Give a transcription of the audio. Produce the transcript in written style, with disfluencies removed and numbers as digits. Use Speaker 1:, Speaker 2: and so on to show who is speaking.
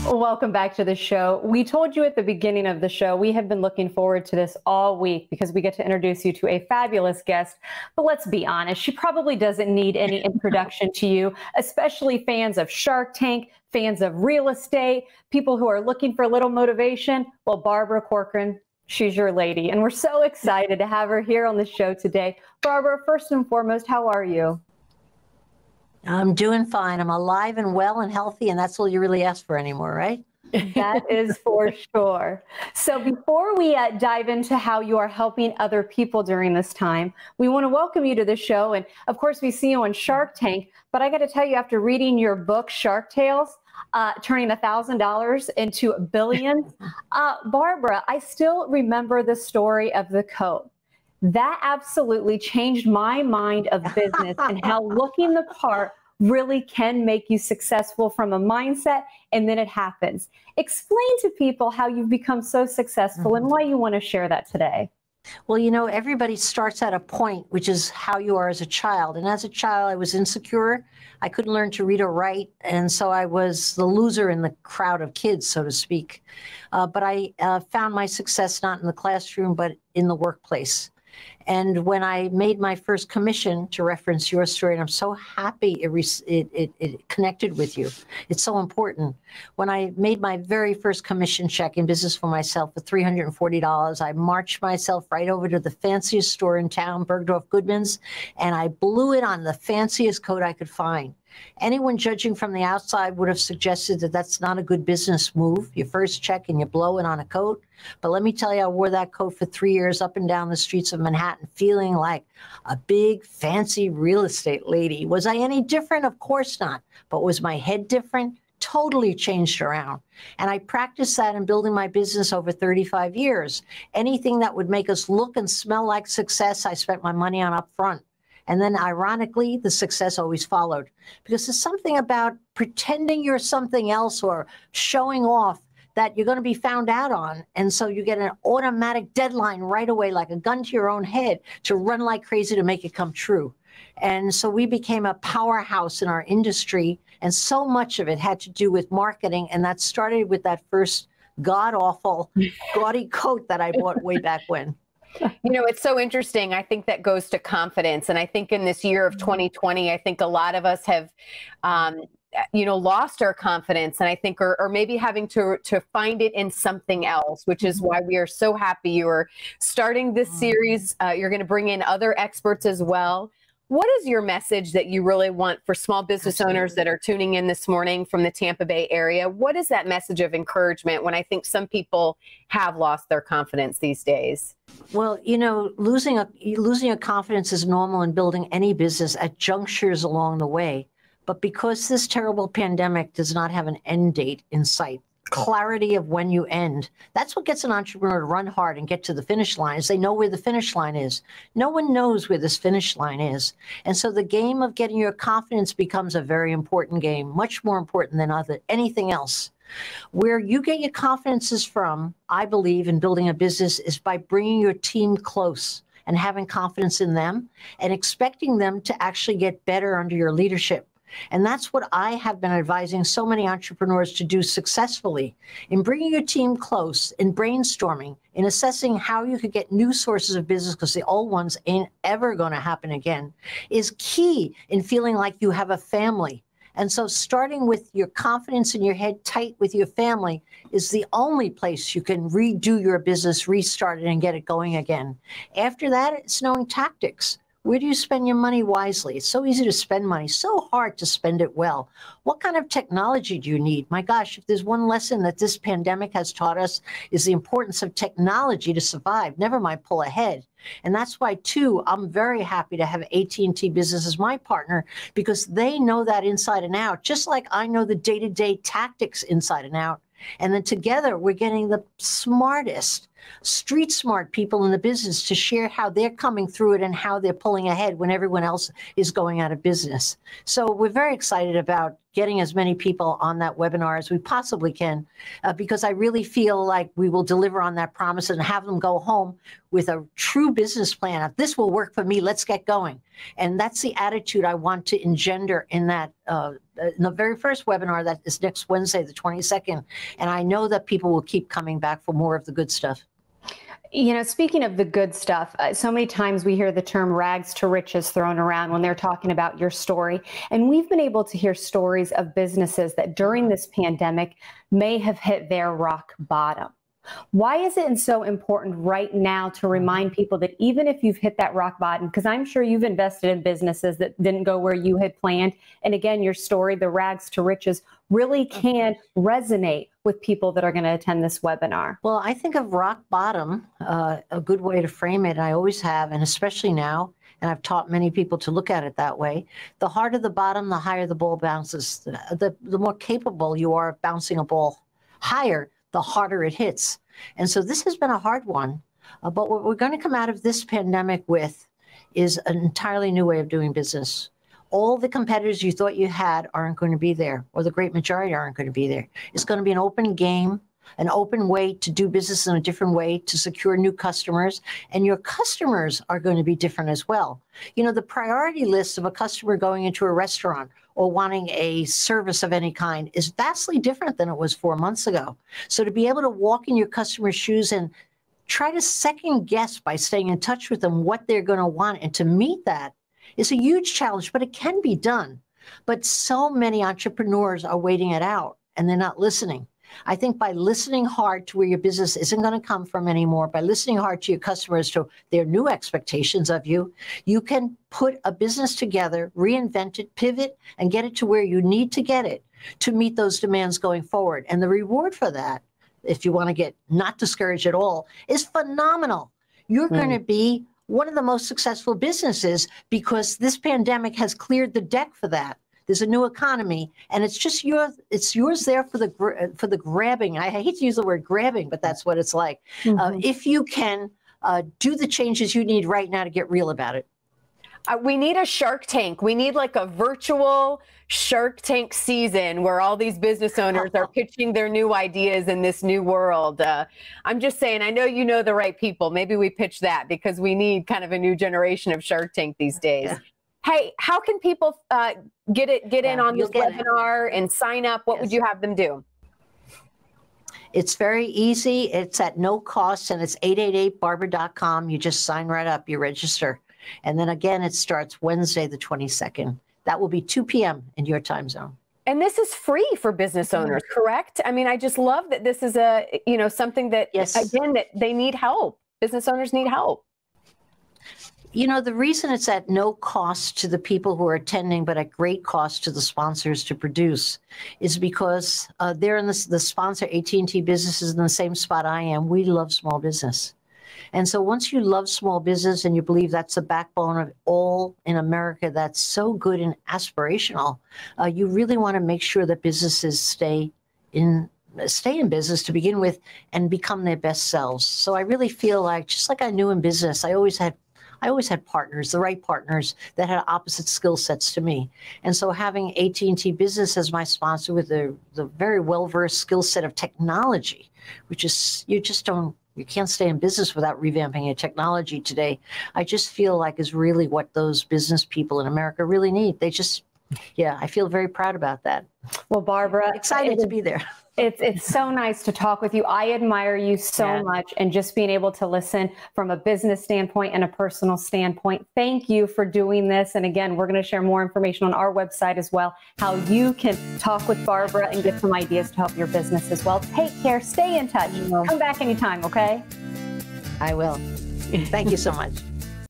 Speaker 1: Welcome back to the show. We told you at the beginning of the show, we have been looking forward to this all week because we get to introduce you to a fabulous guest. But let's be honest, she probably doesn't need any introduction to you, especially fans of Shark Tank, fans of real estate, people who are looking for a little motivation. Well, Barbara Corcoran, she's your lady. And we're so excited to have her here on the show today. Barbara, first and foremost, how are you?
Speaker 2: I'm doing fine. I'm alive and well and healthy, and that's all you really ask for anymore, right?
Speaker 1: That is for sure. So before we dive into how you are helping other people during this time, we want to welcome you to the show. And of course, we see you on Shark Tank. But I got to tell you, after reading your book, Shark Tales, turning $1,000 into billions, Barbara, I still remember the story of the coat. That absolutely changed my mind of business and how looking the part really can make you successful from a mindset, and then it happens. Explain to people how you've become so successful and why you want to share that today.
Speaker 2: Well, you know, everybody starts at a point, which is how you are as a child. And as a child, I was insecure. I couldn't learn to read or write. And so I was the loser in the crowd of kids, so to speak. But I found my success not in the classroom, but in the workplace. And when I made my first commission, to reference your story, and I'm so happy it connected with you. It's so important. When I made my very first commission check in business for myself for $340, I marched myself right over to the fanciest store in town, Bergdorf Goodman's, and I blew it on the fanciest coat I could find. Anyone judging from the outside would have suggested that that's not a good business move. Your first check and you blow it on a coat. But let me tell you, I wore that coat for 3 years up and down the streets of Manhattan, feeling like a big, fancy real estate lady. Was I any different? Of course not. But was my head different? Totally changed around. And I practiced that in building my business over 35 years. Anything that would make us look and smell like success, I spent my money on up front. And then ironically, the success always followed, because there's something about pretending you're something else or showing off that you're going to be found out on. And so you get an automatic deadline right away, like a gun to your own head, to run like crazy to make it come true. And so we became a powerhouse in our industry. And so much of it had to do with marketing. And that started with that first god-awful, gaudy coat that I bought way back when.
Speaker 3: You know, it's so interesting. I think that goes to confidence. And I think in this year of 2020, I think a lot of us have, lost our confidence. And I think, or maybe having to find it in something else, which is why we are so happy you are starting this series. You're going to bring in other experts as well. What is your message that you really want for small business owners that are tuning in this morning from the Tampa Bay area? What is that message of encouragement when I think some people have lost their confidence these days?
Speaker 2: Well, you know, losing your confidence is normal in building any business at junctures along the way. But because this terrible pandemic does not have an end date in sight, clarity of when you end, that's what gets an entrepreneur to run hard and get to the finish line, is they know where the finish line is. No one knows where this finish line is. And so the game of getting your confidence becomes a very important game, much more important than anything else. Where you get your confidences from, I believe, in building a business, is by bringing your team close and having confidence in them and expecting them to actually get better under your leadership. And that's what I have been advising so many entrepreneurs to do successfully, in bringing your team close, in brainstorming, in assessing how you could get new sources of business, because the old ones ain't ever going to happen again, is key in feeling like you have a family. And so starting with your confidence in your head tight with your family is the only place you can redo your business, restart it, and get it going again. After that, it's knowing tactics. Where do you spend your money wisely? It's so easy to spend money, so hard to spend it well. What kind of technology do you need? My gosh, if there's one lesson that this pandemic has taught us, is the importance of technology to survive, never mind pull ahead. And that's why, too, I'm very happy to have AT&T Business as my partner, because they know that inside and out, just like I know the day-to-day tactics inside and out. And then together, we're getting the smartest, street smart people in the business to share how they're coming through it and how they're pulling ahead when everyone else is going out of business. So we're very excited about getting as many people on that webinar as we possibly can, because I really feel like we will deliver on that promise and have them go home with a true business plan. If this will work for me, let's get going. And that's the attitude I want to engender in that in the very first webinar that is next Wednesday, the 22nd. And I know that people will keep coming back for more of the good stuff.
Speaker 1: You know, speaking of the good stuff, so many times we hear the term rags to riches thrown around when they're talking about your story. And we've been able to hear stories of businesses that during this pandemic may have hit their rock bottom. Why is it so important right now to remind people that even if you've hit that rock bottom, because I'm sure you've invested in businesses that didn't go where you had planned. And again, your story, the rags to riches, really can resonate with people that are going to attend this webinar.
Speaker 2: Well, I think of rock bottom, a good way to frame it, and I always have, and especially now, and I've taught many people to look at it that way. The harder the bottom, the higher the ball bounces. The more capable you are of bouncing a ball higher, the harder it hits. And so this has been a hard one. But what we're going to come out of this pandemic with is an entirely new way of doing business. All the competitors you thought you had aren't going to be there, or the great majority aren't going to be there. It's going to be an open game, an open way to do business in a different way to secure new customers. And your customers are going to be different as well. You know, the priority list of a customer going into a restaurant or wanting a service of any kind is vastly different than it was 4 months ago. So to be able to walk in your customer's shoes and try to second guess by staying in touch with them what they're going to want and to meet that is a huge challenge, but it can be done. But so many entrepreneurs are waiting it out and they're not listening. I think by listening hard to where your business isn't going to come from anymore, by listening hard to your customers, to their new expectations of you, you can put a business together, reinvent it, pivot, and get it to where you need to get it to meet those demands going forward. And the reward for that, if you want to get not discouraged at all, is phenomenal. You're going to be one of the most successful businesses because this pandemic has cleared the deck for that. There's a new economy, and it's just yours there for the grabbing. I hate to use the word grabbing, but that's what it's like. If you can do the changes you need right now to get real about it.
Speaker 3: We need a Shark Tank. We need like a virtual Shark Tank season where all these business owners are pitching their new ideas in this new world. I'm just saying, I know you know the right people. Maybe we pitch that because we need kind of a new generation of Shark Tank these days. Yeah. Hey, how can people get in on this webinar and sign up? What would you have them do?
Speaker 2: It's very easy. It's at no cost, and it's 888barbara.com. You just sign right up. You register. And then again, it starts Wednesday, the 22nd. That will be 2 p.m. in your time zone.
Speaker 3: And this is free for business owners, correct? I mean, I just love that this is something that, again, that they need help. Business owners need help.
Speaker 2: You know, the reason it's at no cost to the people who are attending, but at great cost to the sponsors to produce, is because they're in the sponsor, AT&T Business, is in the same spot I am. We love small business. And so once you love small business and you believe that's the backbone of all in America that's so good and aspirational, you really want to make sure that businesses stay in business to begin with and become their best selves. So I really feel like, just like I knew in business, I always had partners, the right partners that had opposite skill sets to me. And so having AT&T Business as my sponsor with the very well-versed skill set of technology, which is, you can't stay in business without revamping your technology today. I just feel like is really what those business people in America really need. I feel very proud about that.
Speaker 1: Well, Barbara,
Speaker 2: excited to be there.
Speaker 1: It's so nice to talk with you. I admire you so much, and just being able to listen from a business standpoint and a personal standpoint. Thank you for doing this. And again, we're going to share more information on our website as well, how you can talk with Barbara and get some ideas to help your business as well. Take care. Stay in touch. Come back anytime, okay?
Speaker 2: I will. Thank you so much.